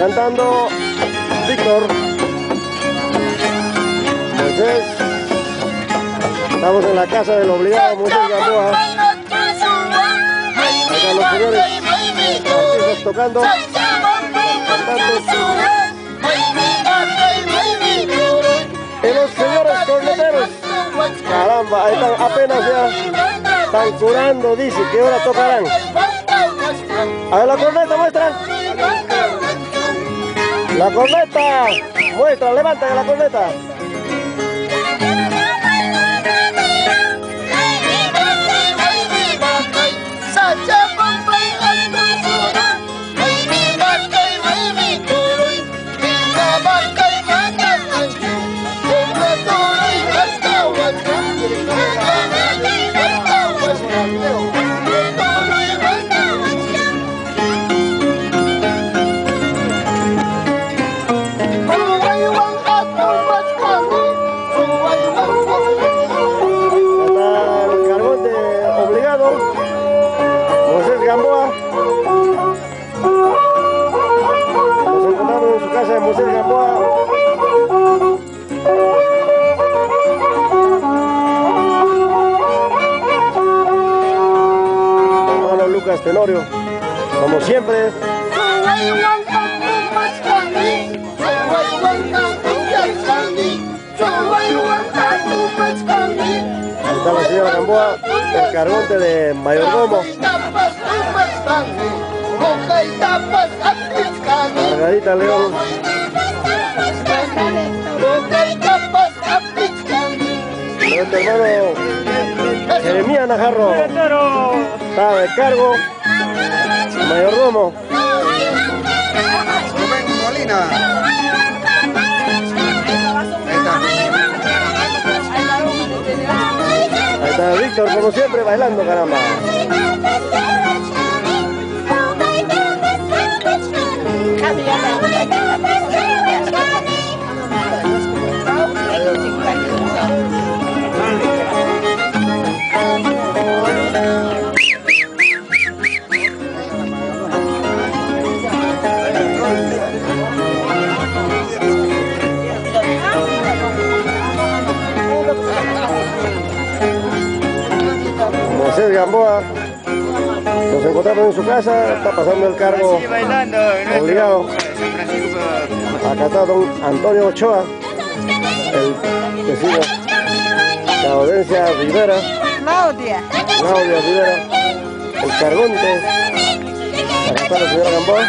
Cantando Víctor. Moisés. Estamos en la casa del obligado Moisés Gamboa. Ahí están los señores artistas tocando, cantando. Y los señores corneteros, caramba, ahí están, apenas ya están curando, dice, ¿qué hora tocarán? A ver la corneta, muestra. La corneta, muestra, levanta la corneta. Moisés Gamboa. Nos encontramos en su casa de Moisés Gamboa. Hermano Lucas Tenorio, como siempre. Ahí está la señora Gamboa, el cargonte de mayordomo. Margarita León. Nuestro hermano Jeremías Najarro está de cargo, mayordomo. Rubén Molina. Ahí está Víctor, como siempre, bailando, caramba. Moisés Gamboa, nos encontramos en su casa, está pasando el cargo obligado. Acá está don Antonio Ochoa, el vecino, Claudencia Rivera, Claudia Rivera, el cargonte. Acá está la señora Gamboa.